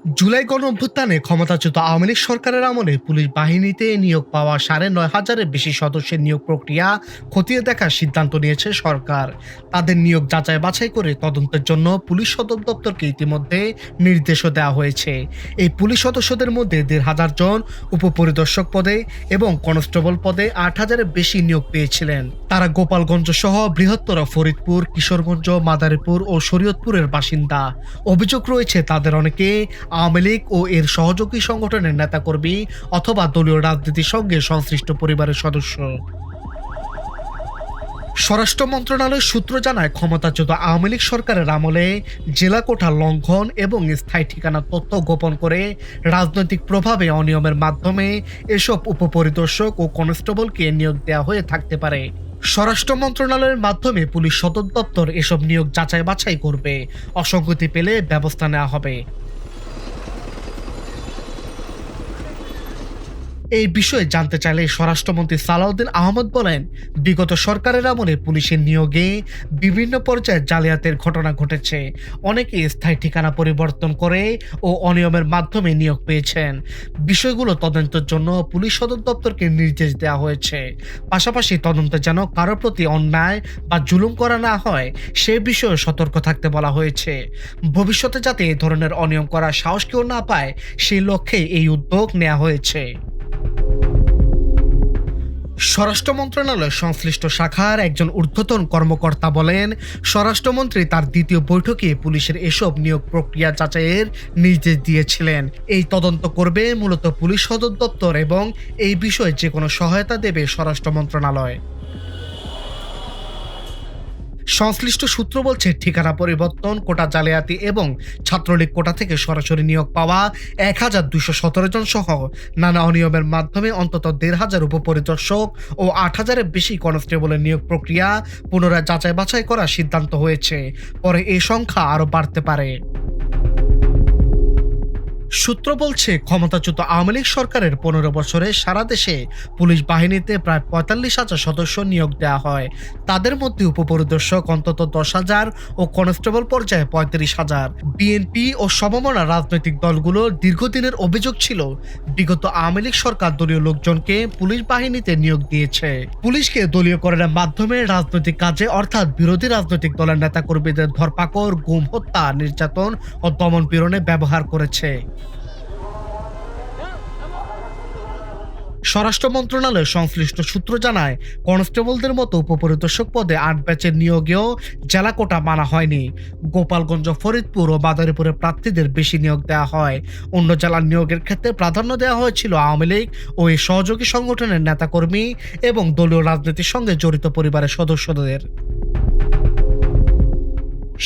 জুলাই গণঅভ্যুত্থানে ক্ষমতাচ্যুত আওয়ামী লীগ সরকারের আমলে পুলিশ বাহিনীতে নিয়োগ পাওয়া ৯,৫০০-এর বেশি সদস্যের নিয়োগ প্রক্রিয়া খতিয়ে দেখার সিদ্ধান্ত নিয়েছে সরকার। তাদের নিয়োগ যাচাই বাছাই করে তদন্তের জন্য পুলিশ সদর দপ্তরকে ইতিমধ্যে নির্দেশও দেওয়া হয়েছে। এই পুলিশ সদস্যদের মধ্যে ১,৫০০ জন উপপরিদর্শক পদে এবং কনস্টেবল পদে ৮,০০০-এর বেশি নিয়োগ পেয়েছিলেন। তারা গোপালগঞ্জ সহ বৃহত্তর ফরিদপুর, কিশোরগঞ্জ, মাদারীপুর ও শরীয়তপুরের বাসিন্দা। অভিযোগ রয়েছে তাদের অনেকে আওয়ামী লীগ ও এর সহযোগী সংগঠনের নেতাকর্মী অথবা দলীয় রাজনীতির সঙ্গে সংশ্লিষ্ট পরিবারের সদস্য। স্বরাষ্ট্র মন্ত্রণালয়ের সূত্র জানায়, ক্ষমতাচ্যুত আওয়ামী লীগ সরকারের আমলে জেলা কোঠা লঙ্ঘন এবং স্থায়ী ঠিকানার তথ্য গোপন করে রাজনৈতিক প্রভাবে অনিয়মের মাধ্যমে এসব উপপরিদর্শক ও কনস্টেবলকে নিয়োগ দেওয়া হয়ে থাকতে পারে। স্বরাষ্ট্র মন্ত্রণালয়ের মাধ্যমে পুলিশ সদর দপ্তর এসব নিয়োগ যাচাই বাছাই করবে। অসঙ্গতি পেলে ব্যবস্থা নেওয়া হবে। এই বিষয়ে জানতে চাইলে স্বরাষ্ট্রমন্ত্রী সালাউদ্দিন আহমদ বলেন, বিগত সরকারের আমলে পুলিশের নিয়োগে বিভিন্ন পর্যায়ে জালিয়াতের ঘটনা ঘটেছে। অনেকে স্থায়ী ঠিকানা পরিবর্তন করে ও অনিয়মের মাধ্যমে নিয়োগ পেয়েছেন। বিষয়গুলো তদন্তের জন্য পুলিশ সদর দপ্তরকে নির্দেশ দেওয়া হয়েছে। পাশাপাশি তদন্তে যেন কারো প্রতি অন্যায় বা জুলুম করা না হয় সে বিষয়ে সতর্ক থাকতে বলা হয়েছে। ভবিষ্যতে যাতে এ ধরনের অনিয়ম করার সাহস কেউ না পায় সেই লক্ষ্যে এই উদ্যোগ নেওয়া হয়েছে। স্বরাষ্ট্র মন্ত্রণালয়ের সংশ্লিষ্ট শাখার একজন ঊর্ধ্বতন কর্মকর্তা বলেন, স্বরাষ্ট্রমন্ত্রী তার দ্বিতীয় বৈঠকে পুলিশের এসব নিয়োগ প্রক্রিয়া যাচাইয়ের নির্দেশ দিয়েছিলেন। এই তদন্ত করবে মূলত পুলিশ সদর দপ্তর এবং এই বিষয়ে যে কোনো সহায়তা দেবে স্বরাষ্ট্র মন্ত্রণালয়। সংশ্লিষ্ট সূত্র বলছে, ঠিকানা পরিবর্তন, কোটা জালিয়াতি এবং ছাত্রলীগ কোটা থেকে সরাসরি নিয়োগ পাওয়া ১,২১৭ জন সহ নানা অনিয়মের মাধ্যমে অন্তত ১,৫০০ উপপরিদর্শক ও ৮,০০০-এর বেশি কনস্টেবলের নিয়োগ প্রক্রিয়া পুনরায় যাচাই বাছাই করার সিদ্ধান্ত হয়েছে। পরে এই সংখ্যা আরও বাড়তে পারে। সূত্র বলছে, ক্ষমতাচ্যুত আওয়ামী লীগ সরকারের ১৫ বছরে সারা দেশে পুলিশ বাহিনীতে প্রায় ৪৫,০০০ সদস্য নিয়োগ দেওয়া হয়। তাদের মধ্যে উপপরিদর্শক অন্তত ১০,০০০ ও কনস্টেবল পর্যায়ে ৩৫,০০০। বিএনপি ও সমমনা রাজনৈতিক দলগুলোর দীর্ঘদিনের অভিযোগ ছিল, বিগত আওয়ামী লীগ সরকার দলীয় লোকজনকে পুলিশ বাহিনীতে নিয়োগ দিয়েছে। পুলিশকে দলীয়করণের মাধ্যমে রাজনৈতিক কাজে অর্থাৎ বিরোধী রাজনৈতিক দলের নেতাকর্মীদের ধরপাকড়, গুম, হত্যা, নির্যাতন ও দমন পীড়নে ব্যবহার করেছে। স্বরাষ্ট্র মন্ত্রণালয়ের সংশ্লিষ্ট সূত্র জানায়, কনস্টেবলদের মতো উপপরিদর্শক পদে ৮ ব্যাচের নিয়োগেও জেলা কোটা মানা হয়নি। গোপালগঞ্জ, ফরিদপুর ও মাদারীপুরের প্রার্থীদের বেশি নিয়োগ দেওয়া হয়। অন্য জেলার নিয়োগের ক্ষেত্রে প্রাধান্য দেওয়া হয়েছিল আওয়ামী লীগ ও এর সহযোগী সংগঠনের নেতাকর্মী এবং দলীয় রাজনীতির সঙ্গে জড়িত পরিবারের সদস্যদের।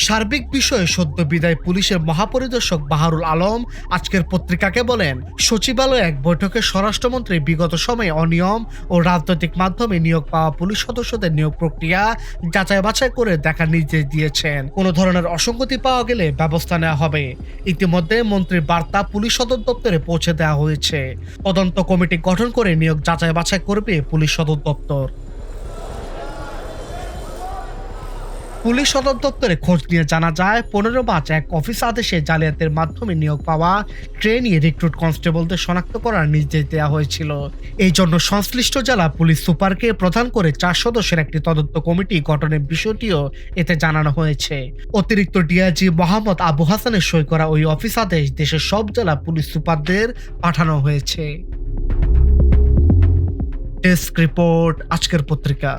সার্বিক বিষয়ে সদ্য বিদায় পুলিশের মহাপরিদর্শক বাহারুল আলম আজকের পত্রিকাকে বলেন, সচিবালয়ে এক বৈঠকে স্বরাষ্ট্রমন্ত্রী বিগত সময়ে অনিয়ম ও রাজনৈতিক মাধ্যমে নিয়োগ পাওয়া পুলিশ সদস্যদের নিয়োগ প্রক্রিয়া যাচাই বাছাই করে দেখার নির্দেশ দিয়েছেন। কোনো ধরনের অসঙ্গতি পাওয়া গেলে ব্যবস্থা নেওয়া হবে। ইতিমধ্যে মন্ত্রীর বার্তা পুলিশ সদর দপ্তরে পৌঁছে দেওয়া হয়েছে। তদন্ত কমিটি গঠন করে নিয়োগ যাচাই বাছাই করবে পুলিশ সদর দপ্তর। পুলিশ সদর দপ্তরে খোঁজ নিয়ে জানা যায়, ১৫ মার্চ এক অফিস আদেশে জালিয়াতের মাধ্যমে নিয়োগ পাওয়া ট্রেনি রিক্রুট কনস্টেবলদের শনাক্ত করার নির্দেশ দেওয়া হয়েছিল। এই জন্য সংশ্লিষ্ট জেলা পুলিশ সুপারকে প্রধান করে ৪ সদস্যের একটি তদন্ত কমিটি গঠনের বিষয়টিও এতে জানানো হয়েছে। অতিরিক্ত ডিআইজি মোহাম্মদ আবু হাসানের সই করা ওই অফিস আদেশ দেশের সব জেলা পুলিশ সুপারদের পাঠানো হয়েছে। ডেস্ক রিপোর্ট, আজকের পত্রিকা।